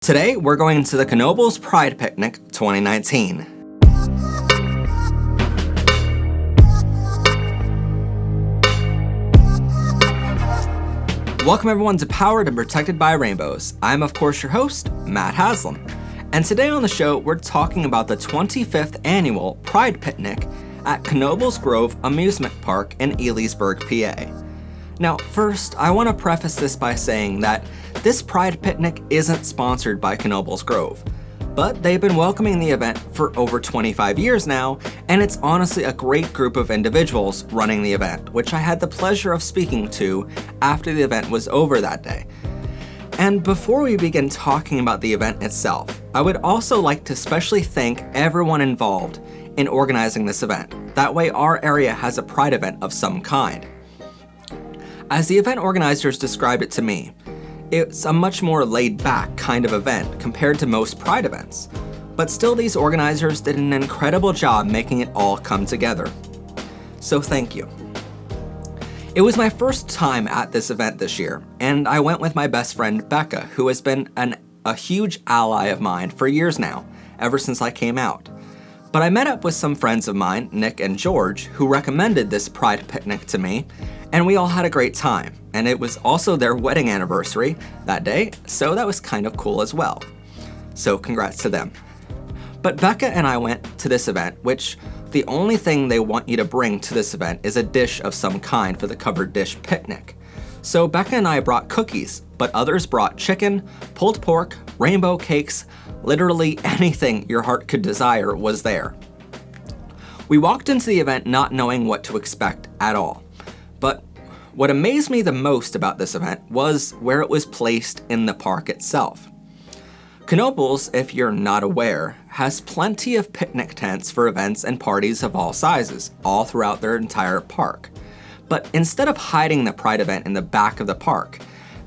Today, we're going to the Knoebels Pride Picnic 2019. Welcome everyone to Powered and Protected by Rainbows. I'm of course your host, Matt Haslam. And today on the show, we're talking about the 25th annual Pride Picnic at Knoebels Grove Amusement Park in Elysburg, PA. Now, first, I want to preface this by saying that this Pride Picnic isn't sponsored by Knoebels Grove, but they've been welcoming the event for over 25 years now, and it's honestly a great group of individuals running the event, which I had the pleasure of speaking to after the event was over that day. And before we begin talking about the event itself, I would also like to especially thank everyone involved in organizing this event. That way our area has a Pride event of some kind. As the event organizers described it to me, it's a much more laid-back kind of event compared to most Pride events, but still these organizers did an incredible job making it all come together. So thank you. It was my first time at this event this year, and I went with my best friend Becca, who has been a huge ally of mine for years now, ever since I came out. But I met up with some friends of mine, Nick and George, who recommended this Pride Picnic to me, and we all had a great time. And it was also their wedding anniversary that day, so that was kind of cool as well. So congrats to them. But Becca and I went to this event, which the only thing they want you to bring to this event is a dish of some kind for the covered dish picnic. So Becca and I brought cookies, but others brought chicken, pulled pork, rainbow cakes, literally anything your heart could desire was there. We walked into the event not knowing what to expect at all. But what amazed me the most about this event was where it was placed in the park itself. Knoebels, if you're not aware, has plenty of picnic tents for events and parties of all sizes, all throughout their entire park. But instead of hiding the Pride event in the back of the park,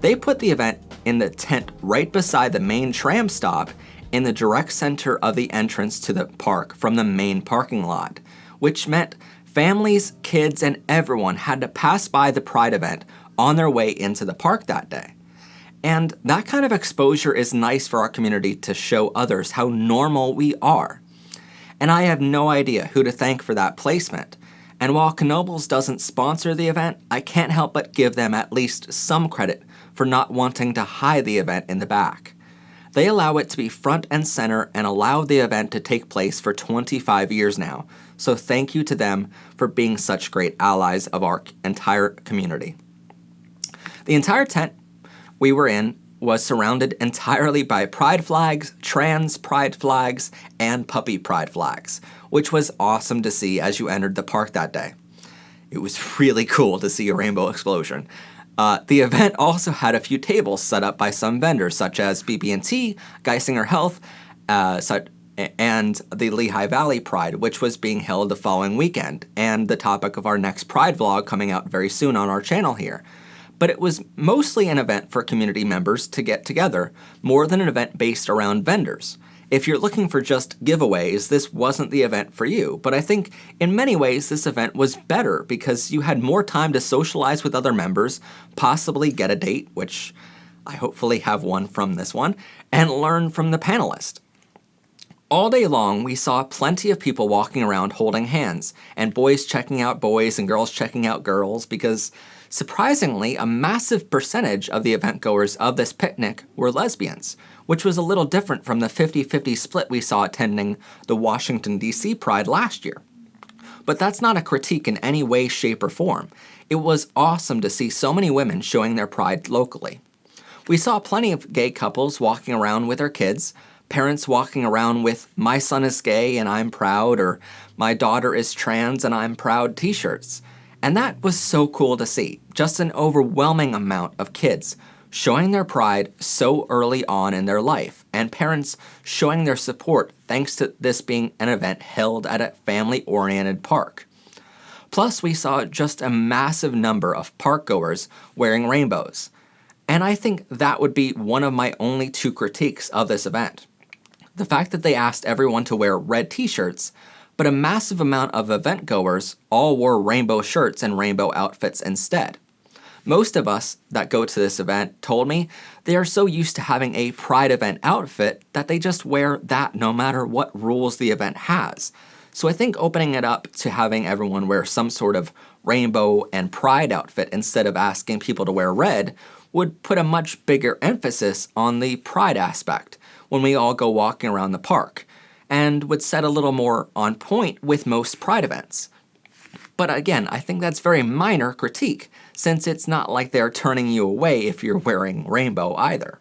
they put the event in the tent right beside the main tram stop in the direct center of the entrance to the park from the main parking lot, which meant families, kids, and everyone had to pass by the Pride event on their way into the park that day. And that kind of exposure is nice for our community to show others how normal we are. And I have no idea who to thank for that placement. And while Knoebels doesn't sponsor the event, I can't help but give them at least some credit for not wanting to hide the event in the back. They allow it to be front and center and allow the event to take place for 25 years now. So thank you to them for being such great allies of our entire community. The entire tent we were in was surrounded entirely by pride flags, trans pride flags, and puppy pride flags, which was awesome to see as you entered the park that day. It was really cool to see a rainbow explosion. The event also had a few tables set up by some vendors such as BB&T, Geisinger Health, and the Lehigh Valley Pride, which was being held the following weekend, and the topic of our next Pride vlog coming out very soon on our channel here. But it was mostly an event for community members to get together, more than an event based around vendors. If you're looking for just giveaways, this wasn't the event for you, but I think in many ways this event was better because you had more time to socialize with other members, possibly get a date, which I hopefully have one from this one, and learn from the panelist. All day long, we saw plenty of people walking around holding hands, and boys checking out boys and girls checking out girls, because surprisingly, a massive percentage of the event goers of this picnic were lesbians, which was a little different from the 50-50 split we saw attending the Washington, D.C. Pride last year. But that's not a critique in any way, shape, or form. It was awesome to see so many women showing their pride locally. We saw plenty of gay couples walking around with their kids, parents walking around with "My son is gay and I'm proud," or "My daughter is trans and I'm proud" t-shirts. And that was so cool to see, just an overwhelming amount of kids showing their pride so early on in their life, and parents showing their support thanks to this being an event held at a family-oriented park. Plus, we saw just a massive number of park goers wearing rainbows. And I think that would be one of my only two critiques of this event. The fact that they asked everyone to wear red t-shirts, but a massive amount of event goers all wore rainbow shirts and rainbow outfits instead. Most of us that go to this event told me they are so used to having a Pride event outfit that they just wear that no matter what rules the event has. So I think opening it up to having everyone wear some sort of rainbow and Pride outfit instead of asking people to wear red would put a much bigger emphasis on the Pride aspect when we all go walking around the park, and would set a little more on point with most Pride events. But again, I think that's very minor critique, since it's not like they're turning you away if you're wearing rainbow either.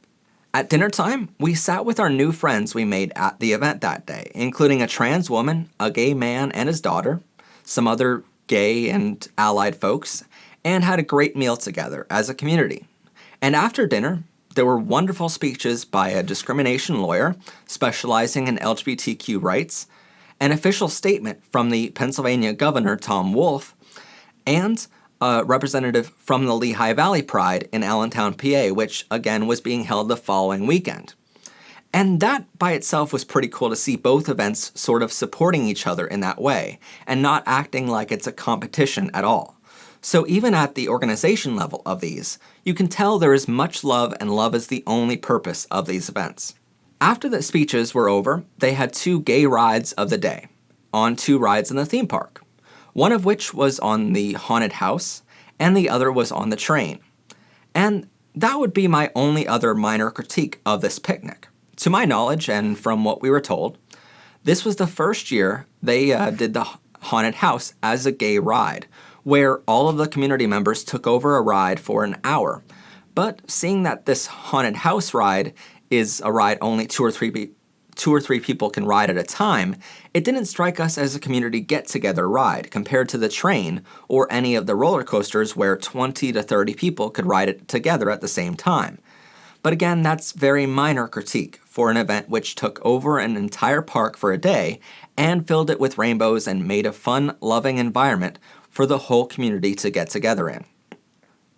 At dinner time, we sat with our new friends we made at the event that day, including a trans woman, a gay man and his daughter, some other gay and allied folks, and had a great meal together as a community. And after dinner, there were wonderful speeches by a discrimination lawyer specializing in LGBTQ rights, an official statement from the Pennsylvania Governor Tom Wolf, and a representative from the Lehigh Valley Pride in Allentown, PA, which again was being held the following weekend. And that by itself was pretty cool to see both events sort of supporting each other in that way, and not acting like it's a competition at all. So even at the organization level of these, you can tell there is much love, and love is the only purpose of these events. After the speeches were over, they had 2 gay rides of the day, on 2 rides in the theme park, one of which was on the haunted house, and the other was on the train. And that would be my only other minor critique of this picnic. To my knowledge, and from what we were told, this was the first year they did the haunted house as a gay ride, where all of the community members took over a ride for an hour. But seeing that this haunted house ride is a ride only 2 or 3 people can ride at a time, it didn't strike us as a community get-together ride compared to the train or any of the roller coasters where 20 to 30 people could ride it together at the same time. But again, that's very minor critique for an event which took over an entire park for a day and filled it with rainbows and made a fun, loving environment for the whole community to get together in.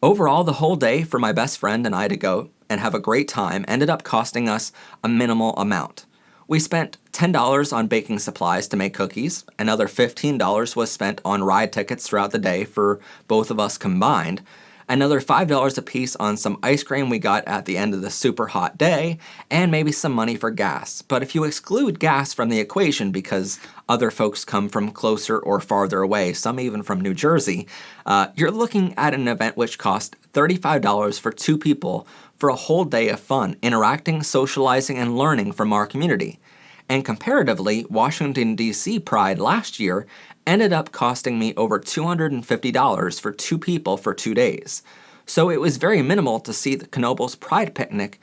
Overall, the whole day for my best friend and I to go and have a great time ended up costing us a minimal amount. We spent $10 on baking supplies to make cookies, another $15 was spent on ride tickets throughout the day for both of us combined, another $5 apiece on some ice cream we got at the end of the super hot day, and maybe some money for gas. But if you exclude gas from the equation because other folks come from closer or farther away, some even from New Jersey, you're looking at an event which cost $35 for 2 people for a whole day of fun, interacting, socializing, and learning from our community. And comparatively, Washington, D.C. Pride last year ended up costing me over $250 for 2 people for 2 days. So it was very minimal to see the Knoebels Pride Picnic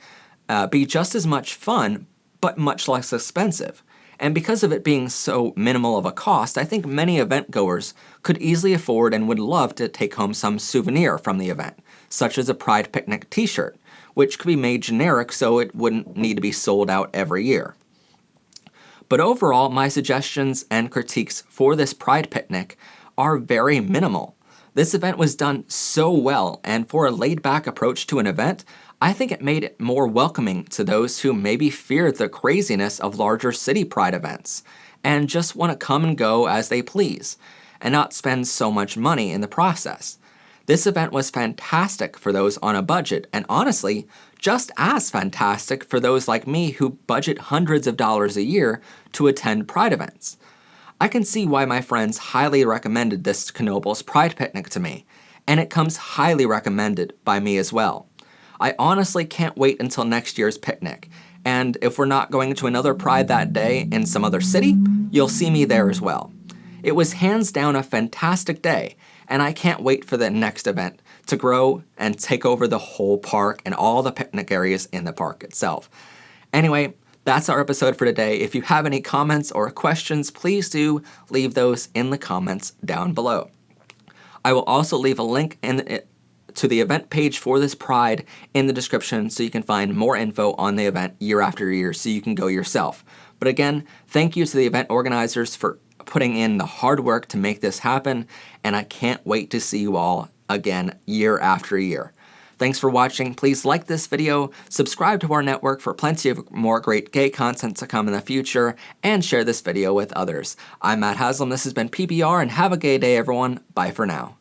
be just as much fun, but much less expensive. And because of it being so minimal of a cost, I think many event goers could easily afford and would love to take home some souvenir from the event, such as a Pride Picnic t-shirt, which could be made generic so it wouldn't need to be sold out every year. But overall, my suggestions and critiques for this Pride Picnic are very minimal. This event was done so well, and for a laid-back approach to an event, I think it made it more welcoming to those who maybe fear the craziness of larger city Pride events, and just want to come and go as they please, and not spend so much money in the process. This event was fantastic for those on a budget, and honestly, just as fantastic for those like me who budget hundreds of dollars a year to attend Pride events. I can see why my friends highly recommended this Knoebels Pride Picnic to me, and it comes highly recommended by me as well. I honestly can't wait until next year's picnic, and if we're not going to another Pride that day in some other city, you'll see me there as well. It was hands down a fantastic day, and I can't wait for the next event to grow and take over the whole park and all the picnic areas in the park itself. Anyway, that's our episode for today. If you have any comments or questions, please do leave those in the comments down below. I will also leave a link to the event page for this Pride in the description so you can find more info on the event year after year so you can go yourself. But again, thank you to the event organizers for putting in the hard work to make this happen, and I can't wait to see you all again year after year. Thanks for watching. Please like this video, subscribe to our network for plenty of more great gay content to come in the future, and share this video with others. I'm Matt Haslam, this has been PBR, and have a gay day everyone. Bye for now.